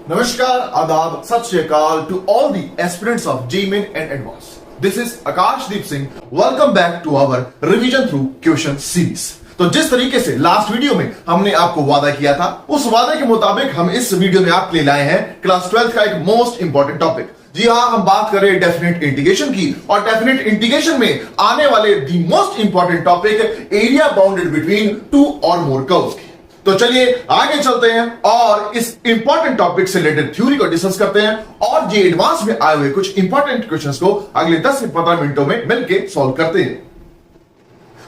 नमस्कार, आदाब, सत श्री अकाल to all the aspirants of JEE and advance. This is Akashdeep Singh. Welcome back to our revision through question series. तो जिस तरीके से लास्ट वीडियो में हमने आपको वादा किया था, उस वादे के मुताबिक हम इस वीडियो में आपके लिए लाए हैं क्लास 12 का एक मोस्ट इंपॉर्टेंट टॉपिक। जी हाँ, हम बात कर रहे हैं डेफिनेट इंटीग्रेशन की, और डेफिनेट इंटीग्रेशन में आने वाले the most important topic area bounded between two और मोर कर्व्स की। तो चलिए आगे चलते हैं और इस इंपॉर्टेंट टॉपिक से रिलेटेड थ्योरी को डिस्कस करते हैं और जी एडवांस में आए हुए कुछ इंपॉर्टेंट क्वेश्चंस को अगले 10 से 15 मिनटों में मिलकर सॉल्व करते हैं।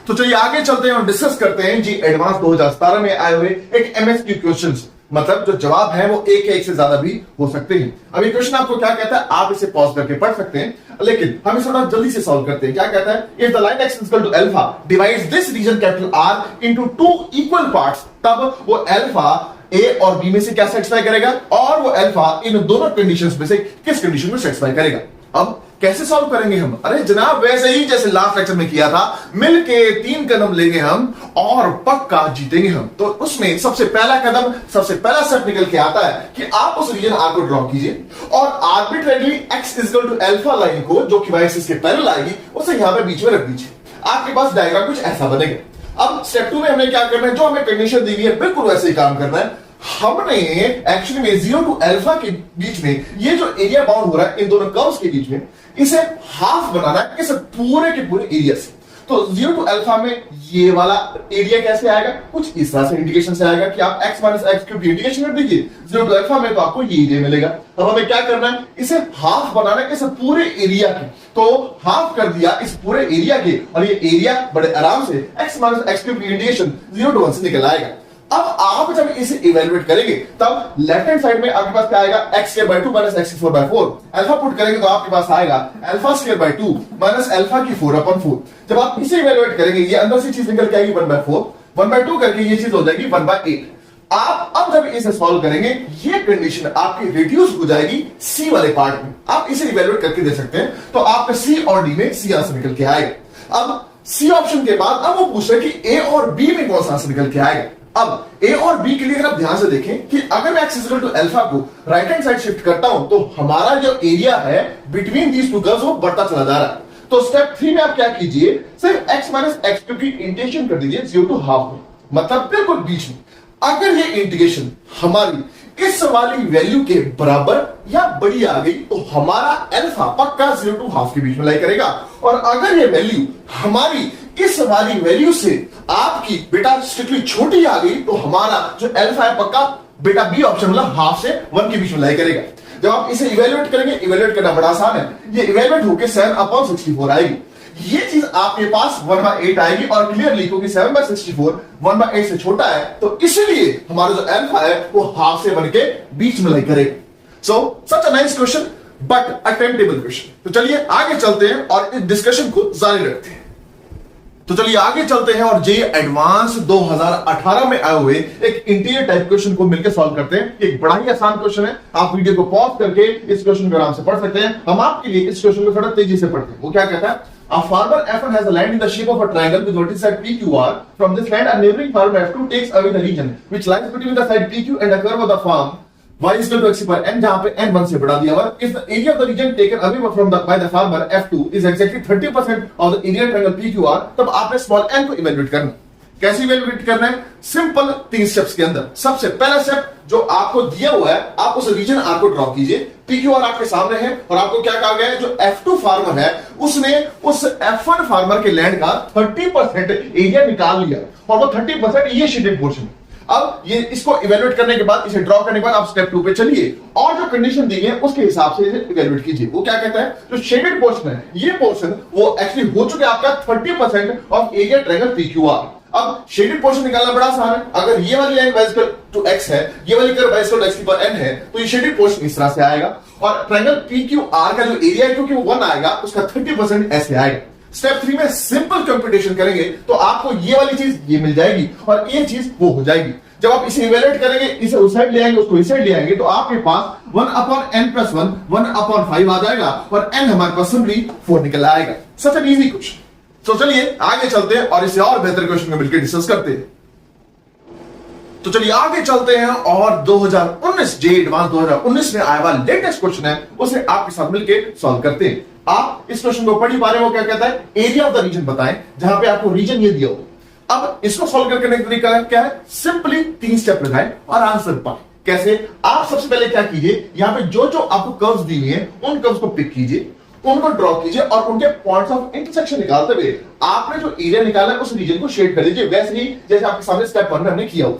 तो चलिए आगे चलते हैं और डिस्कस करते हैं जी एडवांस 2017 में आए हुए एक एमएसक्यू क्वेश्चंस, मतलब जो जवाब है वो एक या एक से ज्यादा भी हो सकते हैं। अब ये क्वेश्चन आपको क्या कहता है, आप इसे पॉज करके पढ़ सकते हैं, लेकिन हम इसे थोड़ा जल्दी से सॉल्व करते हैं। क्या कहता है, if the line x equal to alpha divides this region capital R into two equal parts, तब वो अल्फा ए और बी में से क्या सेटिस्फाई करेगा, और वो अल्फा इन दोनों कंडीशंस में से किस कंडीशन में सेटिस्फाई करेगा। अब कैसे सॉल्व करेंगे हम? अरे जनाब, वैसे ही जैसे लास्ट लेक्चर में किया था, मिलके 3 कदम लेंगे हम और पक्का जीतेंगे हम। तो उसमें सबसे पहला कदम, सबसे पहला स्टेप निकल के आता है कि आप उस रीजन आर को ड्रॉ कीजिए और arbitrarily x equal to alpha line को, जो कि y एक्सिस के पैरेलल आएगी, उसे यहां पे बीच में रख दीजिए। आपके पास डायग्राम कुछ ऐसा बनेगा। अब स्टेप 2 में हमें क्या करना है, जो हमें कंडीशन दी हुई है बिल्कुल वैसे ही काम करना है। हमने एक्चुअली में 0 टू अल्फा के बीच में ये जो एरिया बाउंड हो रहा है इन दोनों कर्व्स के बीच में, इसे हाफ बनाना है इस पूरे के पूरे एरिया से। तो 0 टू अल्फा में ये वाला एरिया कैसे आएगा, कुछ इस तरह से इंडिकेशन से आएगा कि आप x minus x cube indication कर दीजिए 0 टू अल्फा में, तो आपको ये एरिया मिलेगा। अब हमें क्या करना है, इसे हाफ बनाना है इस पूरे एरिया के। तो हाफ कर दिया इस पूरे एरिया के, और ये एरिया बड़े आराम से x minus x cube indication 0 to 1 से निकल आएगा। अब आप जब इसे इवेलुएट करेंगे, तब लेफ्ट हैंड साइड में आपके पास क्या आएगा, x square by 2 minus x की 4 बाय 4। अल्फा पुट करेंगे तो आपके पास आएगा alpha square by 2 minus alpha की 4 अपॉन 4। जब आप इसे इवेलुएट करेंगे, ये अंदर से चीज निकल के आएगी 1 बाय 4, 1 बाय 2 करके ये चीज हो जाएगी 1 बाय 8। आप अब जब इसे सॉल्व करेंगे, ये कंडीशन आपकी रिड्यूस हो जाएगी सी वाले पार्ट में। आप इसे इवेलुएट करके दे सकते हैं, तो आपके सी और डी में सी आंसर निकल के आएगा। अब सी ऑप्शन के बाद अब वो पूछ रहे कि ए और बी में कौन सा आंसर निकल के आएगा। अब ए और बी के लिए अगर आप ध्यान से देखें कि अगर मैं x इक्वल टू अल्फा को राइट हैंड साइड शिफ्ट करता हूं, तो हमारा जो एरिया है बिटवीन दीज टू कर्व्स वो बढ़ता चला जा रहा है। तो स्टेप 3 में आप क्या कीजिए, सिर्फ x माइनस एक्स क्यूब की इंटीग्रेशन कर दीजिए 0 टू हाफ में, मतलब बिल्कुल बीच में। अगर ये इंटीग्रेशन हमारी इस वाली वैल्यू के बराबर या बड़ी आ गई, तो हमारा अल्फा पक्का 0 टू हाफ के बीच में लाई करेगा। और अगर ये वैल्यू हमारी इस वाली वैल्यू से आपकी बेटा स्ट्रिक्टली छोटी आ गई, तो हमारा जो अल्फा है पक्का बेटा बी ऑप्शन मतलब हाफ से 1 के बीच में लाई करेगा। जब आप इसे इवेल्युएट करेंगे, इवेल्युएट करना बड़ा आसान है, ये इवेल्युएट होकर 7/64 आएगी। ये चीज आपके पास 1/8 आएगी, और क्लियरली क्योंकि 7/64 1/8 से छोटा है, तो इसलिए हमारा जो अल्फा है वो हाफ से 1 के बीच में लाई करेगा। So such a nice question but attemptable question. तो चलिए आगे चलते हैं और इस डिस्कशन को जारी रखते हैं। तो चलिए आगे चलते हैं और जेईई एडवांस 2018 में आए हुए एक इंटीरियर टाइप क्वेश्चन को मिलकर सॉल्व करते हैं। एक बड़ा ही आसान क्वेश्चन है, आप वीडियो को पॉज करके इस क्वेश्चन को आराम से पढ़ सकते हैं। हम आपके लिए इस क्वेश्चन को थोड़ा तेजी से पढ़ते हैं। वो क्या कहता है, A farmer F1 has a land in the shape of a triangle with vertices at PQR. From this land, a neighboring farmer F2 takes away the region which lies between the side PQ and the curve of the farm y is equal to x पर n, जहां पे n 1 से बढ़ा दिया हुआ। If the area of the region taken away from the by the farmer F2 is exactly 30% of the area triangle PQR, तब आपने small n को इवेल्युएट करना। कैसे इवेल्युएट करना है, सिंपल 3 स्टेप्स के अंदर। सबसे पहला स्टेप जो आपको दिया हुआ है, आप उस रीजन आर को ड्रॉ कीजिए। PQR आपके सामने है, और आपको क्या कहा गया है, जो F2 फार्मर है उसने उस F1 फार्मर के लैंड का 30% एरिया निकाल लिया, और वो 30% ये शेडेड पोर्शन। अब ये इसको इवेल्युएट करने के बाद, इसे ड्रॉ करने के बाद आप स्टेप 2 पे चलिए और जो कंडीशन दी है उसके हिसाब से इसे इवेल्युएट कीजिए। वो क्या कहता है, जो शेडेड पोर्शन है, ये पोर्शन वो एक्चुअली हो चुका है आपका 30% ऑफ एरिया ट्रायंगल PQR। अब शेडेड पोर्शन निकालना बड़ा आसान है। अगर ये वाली line y equal to x है, ये वाली curve y equal to x की पावर n है, तो ये शेडेड पोर्शन इस तरह से आएगा, और ट्रायंगल PQR का जो एरिया है, क्योंकि वो 1 आएगा, उसका 30% ऐसे आएगा। स्टेप 3 में सिंपल कंप्यूटेशन करेंगे तो आपको ये वाली चीज ये मिल जाएगी, और ये चीज वो हो जाएगी। जब आप इसे इवेल्युएट करेंगे, इसे उस साइड ले आएंगे, उसको इस साइड ले आएंगे, तो आपके पास 1/n+1 1/5 आ जाएगा, और n हमारे पास सिंपली 4 निकल आएगा। Such an easy question. तो चलिए आगे चलते हैं और इसे और बेहतर क्वेश्चन को मिलकर डिस्कस करते हैं। तो चलिए आगे चलते हैं और 2019 जे एडवांस 2019 में आया हुआ लेटेस्ट क्वेश्चन है उसे आपके साथ मिलकर सॉल्व करते हैं। आप इस क्वेश्चन को पढ़ ही पा रहे हो, क्या कहता है, एरिया ऑफ द रीजन बताएं, जहां पे आपको रीजन ये दिया हो। अब इसको सॉल्व करने का तरीका क्या है, सिंपली 3 स्टेप लगाएं और आंसर पाएं। कैसे? आप सबसे पहले क्या कीजिए, यहां पे जो जो आपको कर्व्स दी हुई है उन कर्व्स को पिक कीजिए, उनको ड्रॉ कीजिए और उनके पॉइंट्स ऑफ इंटरसेक्शन निकालते हुए आपने जो एरिया निकाला है उस रीजन को शेड कर दीजिए, वैसे ही जैसे आपके सामने स्टेप 1 में हमने किया हो।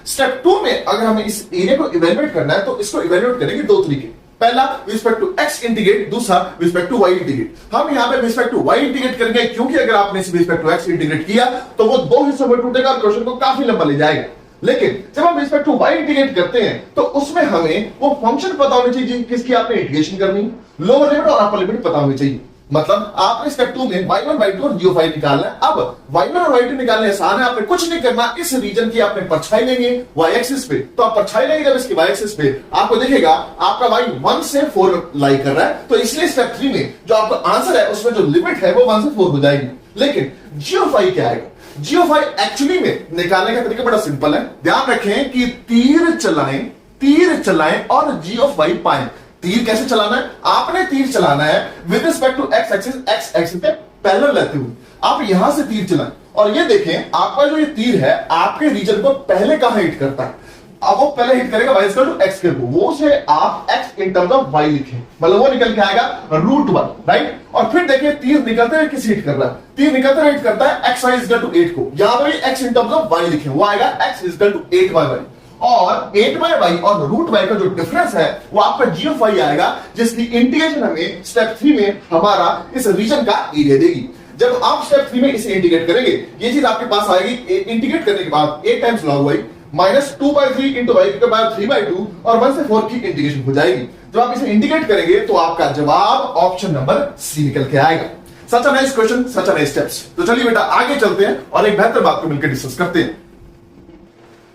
स्टेप 2 में अगर हमें इस एरिया को इवेल्युएट करना है तो इसको इवेल्युएट करेंगे 2 तरीके। पहला रिस्पेक्ट टू एक्स इंटीग्रेट, दूसरा रिस्पेक्ट टू वाई इंटीग्रेट। हम यहां पे रिस्पेक्ट टू वाई इंटीग्रेट करेंगे क्योंकि अगर आपने इस रिस्पेक्ट टू एक्स इंटीग्रेट किया तो वो 2 हिस्सों में टूटेगा और क्वेश्चन को काफी लंबा ले जाएगा। लेकिन जब हम रिस्पेक्ट टू वाई इंटीग्रेट करते हैं तो उसमें हमें वो फंक्शन पता होनी चाहिए किसकी आपने इंटीग्रेशन करनी, लोअर लिमिट और अपर लिमिट पता होनी चाहिए। मतलब आपने स्टेप 2 में y1 y2 और g of y निकालना है। अब y1 और y2 निकालने आसान है, आपने कुछ नहीं करना, इस रीजन की आपने परछाई लेंगे y एक्सिस पे। तो आप परछाई लेंगे जब इसकी y एक्सिस पे, आपको दिखेगा आपका y 1 से 4 लाई कर रहा है, तो इसलिए स्टेप 3 में जो आपका आंसर है उसमें जो लिमिट है वो 1 से 4 हो जाएगी। लेकिन g of y क्या आएगा? g of y एक्चुअली में निकालने का तरीका बड़ा सिंपल है। ध्यान रखें कि तीर चलाएं और g of y पाएं। तीर कैसे चलाना है? आपने तीर चलाना है with respect to x axis पे पैरेलल रहते हुए। आप यहां से तीर चलाएं और ये देखें आपका जो ये तीर है आपके रीजन को पहले कहां हिट करता है। अब वो पहले हिट करेगा y इक्वल टू x के ऊपर, वो से आप x in terms of y लिखें, मतलब वो निकल के आएगा √1, राइट। और फिर देखिए तीर निकलते हुए किस हिट कर रहा है, तीर निकलते हुए हिट करता है xy इक्वल टू 8 को। यहां पर x in terms of y लिखें, वो आएगा x इक्वल टू 8y। और 8y और √y का जो डिफरेंस है वो आपका g of y आएगा, जिसकी इंटीग्रेशन हमें स्टेप 3 में हमारा इस रीजन का एरिया देगी। जब आप स्टेप 3 में इसे इंटीग्रेट करेंगे ये चीज आपके पास आएगी। इंटीग्रेट करने के बाद 8 times log y minus 2/3 into y के बाद 3/2 और 1 से 4 की इंटीग्रेशन हो जाएगी। जब आप इसे इंटीग्रेट करेंगे तो आपका जवाब ऑप्शन नंबर सी निकल के आएगा। Such a nice question, such a nice steps. तो चलिए बेटा आगे चलते हैं और एक बेहतर बात को मिलकर डिस्कस करते हैं।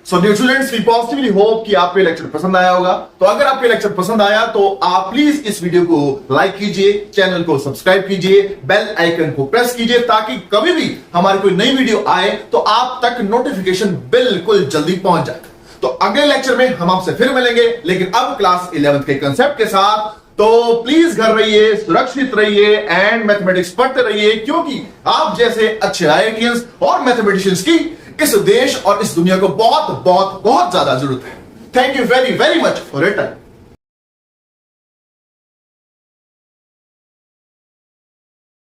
So dear students, we positively hope कि आपको लेक्चर पसंद आया होगा। तो अगर आपको लेक्चर पसंद आया तो आप प्लीज इस वीडियो को लाइक कीजिए, चैनल को सब्सक्राइब कीजिए, बेल आइकन को प्रेस कीजिए ताकि कभी भी हमारी कोई नई वीडियो आए तो आप तक नोटिफिकेशन बिल्कुल जल्दी पहुंच जाए। तो अगले लेक्चर में हम आपसे फिर मिलेंगे, लेकिन अब क्लास 11th के कंसेप्ट के साथ। तो प्लीज घर रहिए, सुरक्षित रहिए एंड मैथमेटिक्स पढ़ते रहिए, क्योंकि आप जैसे अच्छे आईआईटीएंस और मैथमेटिशियंस की इस देश और इस दुनिया को बहुत बहुत बहुत ज्यादा जरूरत है। Thank you very very much for your time.